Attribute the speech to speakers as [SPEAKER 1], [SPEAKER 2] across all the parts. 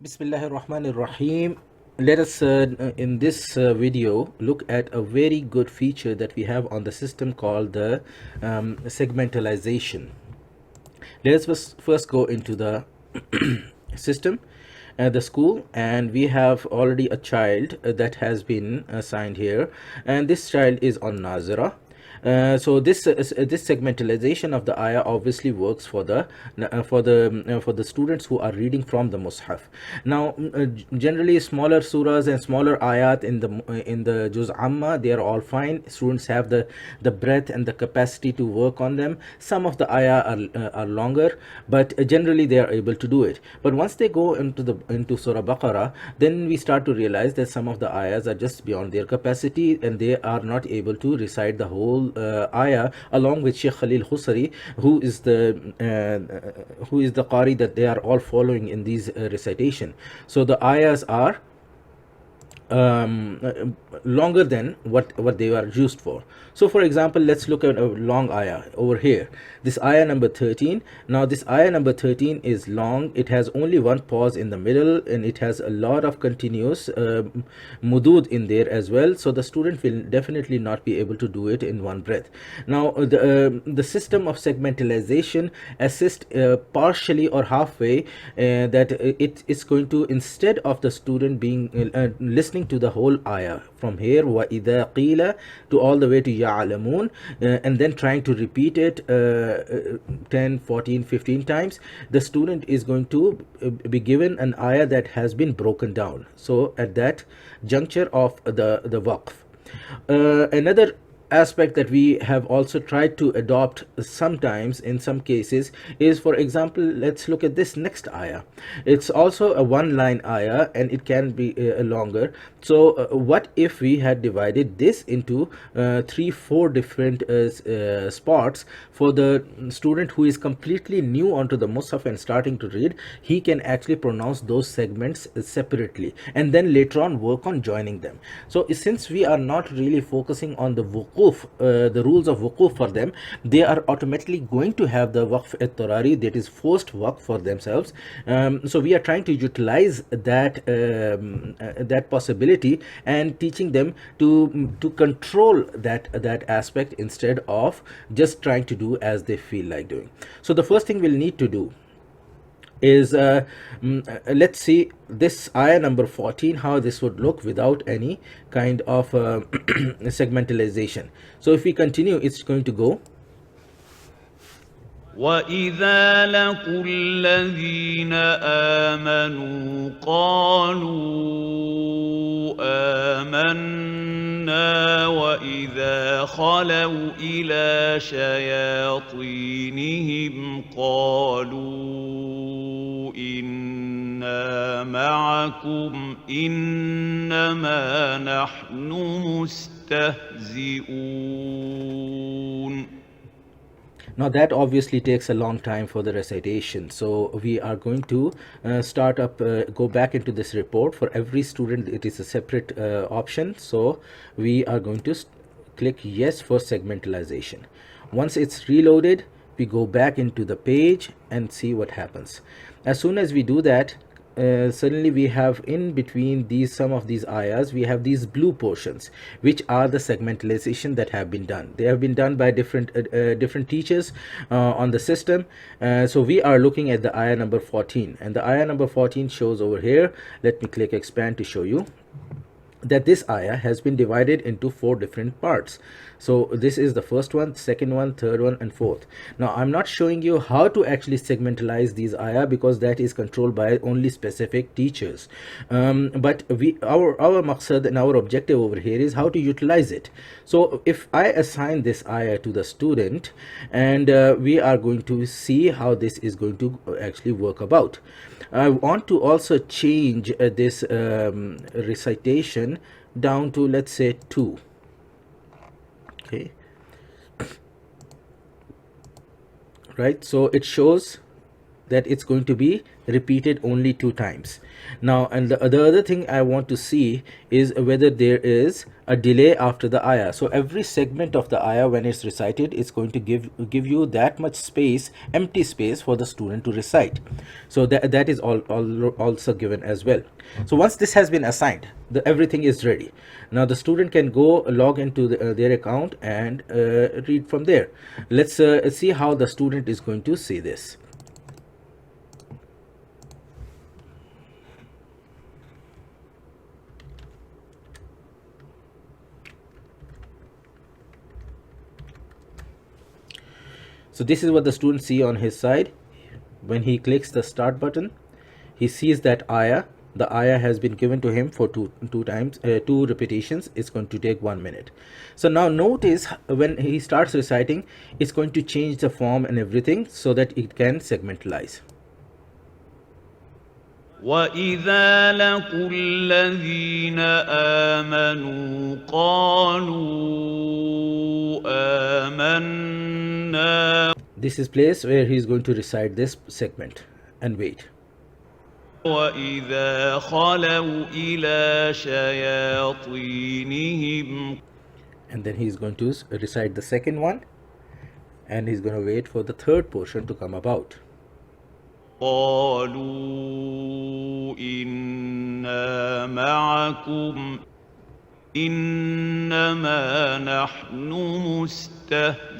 [SPEAKER 1] Bismillahir Rahmanir Rahim. Let us, in this video, look at a very good feature that we have on the system called the segmentalization. Let us first go into the system, the school, and we have already a child that has been assigned here, and this child is on Nazira. This segmentalization of the ayah obviously works for the students who are reading from the mushaf. Now, generally smaller surahs and smaller ayat in the juz amma, they are all fine. Students have the breadth and the capacity to work on them. Some of the ayah are longer, but generally they are able to do it. But once they go into Surah Baqarah, then we start to realize that some of the ayahs are just beyond their capacity, and they are not able to recite the whole ayah along with Sheikh Khalil Husari, who is the qari that they are all following in these recitation. So the ayahs are longer than what they are used for. So for example, let's look at a long ayah over here, this ayah number 13. Now this ayah number 13 is long. It has only one pause in the middle, and it has a lot of continuous mudud in there as well, so the student will definitely not be able to do it in one breath. Now the system of segmentalization assists partially or halfway, that it is going to, instead of the student being listening to the whole ayah from here wa idha qila to all the way to ya'lamun, and then trying to repeat it 10, 14, 15 times, the student is going to be given an ayah that has been broken down. So at that juncture of the waqf, another aspect that we have also tried to adopt sometimes in some cases is, for example, let's look at this next ayah. It's also a one line ayah, and it can be longer. So what if we had divided this into 3-4 different spots for the student who is completely new onto the Musaf and starting to read? He can actually pronounce those segments separately and then later on work on joining them. So since we are not really focusing on the wuquf, the rules of wuquf for them, they are automatically going to have the waqf at-tarari, that is forced waqf for themselves. So we are trying to utilize that possibility and teaching them to control that aspect instead of just trying to do as they feel like doing. So the first thing we'll need to do is let's see this ayah number 14, how this would look without any kind of segmentalization. So if we continue, it's going to go
[SPEAKER 2] وَإِذَا لَقُوا الَّذِينَ آمَنُوا قَالُوا آمَنَّا وَإِذَا خَلَوْا إِلَىٰ شَيَاطِينِهِمْ قَالُوا إِنَّا مَعَكُمْ إِنَّمَا نَحْنُ مُسْتَهْزِئُونَ.
[SPEAKER 1] Now that obviously takes a long time for the recitation, so we are going to go back into this report. For every student it is a separate option, so we are going to click yes for segmentalization. Once it's reloaded, we go back into the page and see what happens. As soon as we do that, suddenly we have in between some of these ayahs, we have these blue portions, which are the segmentalization that have been done. They have been done by different teachers on the system. So we are looking at the ayah number 14, and the ayah number 14 shows over here. Let me click expand to show you that this ayah has been divided into 4 different parts. So this is the first one, second one, third one, and fourth. Now I'm not showing you how to actually segmentalize these ayah because that is controlled by only specific teachers. But our maqsad and our objective over here is how to utilize it. So if I assign this ayah to the student, and we are going to see how this is going to actually work about. I want to also change this recitation down to, let's say, 2. Okay, right, so it shows that it's going to be repeated only 2 times. Now, and the other thing I want to see is whether there is a delay after the ayah. So every segment of the ayah, when it's recited, it's going to give you that much space, empty space, for the student to recite. So that is also given as well. So once this has been assigned, everything is ready. Now the student can go log into their account and read from there. Let's see how the student is going to see this. So this is what the student see on his side. When he clicks the start button, he sees that ayah. The ayah has been given to him for two repetitions. It's going to take 1 minute. So now notice when he starts reciting, it's going to change the form and everything so that it can segmentalize.
[SPEAKER 2] وَإِذَا لَقُوا الَّذِينَ آمَنُوا قَالُوا آمَنَّا.
[SPEAKER 1] This is place where he is going to recite this segment and wait.
[SPEAKER 2] وَإِذَا خَلَوْا إِلَى شَيَاطِينِهِمْ.
[SPEAKER 1] And then he is going to recite the second one, and he's going to wait for the third portion to come about.
[SPEAKER 2] قَالُوا إِنَّا مَعَكُمْ إِنَّمَا نَحْنُ مُسْتَهْزِئُونَ.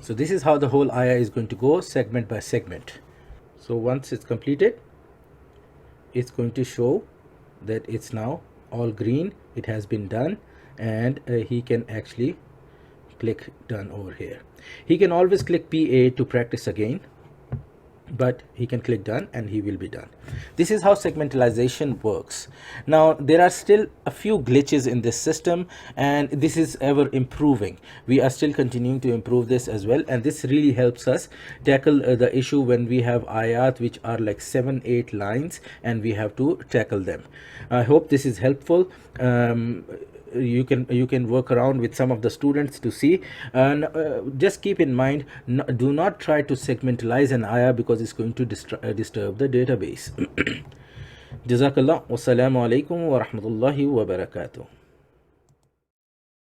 [SPEAKER 1] So this is how the whole ayah is going to go, segment by segment. So once it's completed, it's going to show that it's now all green, it has been done, and he can actually click done over here. He can always click PA to practice again, but he can click done and he will be done. This is how segmentalization works. Now there are still a few glitches in this system, and this is ever improving. We are still continuing to improve this as well, and this really helps us tackle the issue when we have ayat which are like 7-8 lines and we have to tackle them. I hope this is helpful. You can work around with some of the students to see, and just keep in mind, do not try to segmentalize an ayah because it's going to disturb the database. Jazakallah. Wassalamu alaikum wa rahmatullahi wa barakatuh.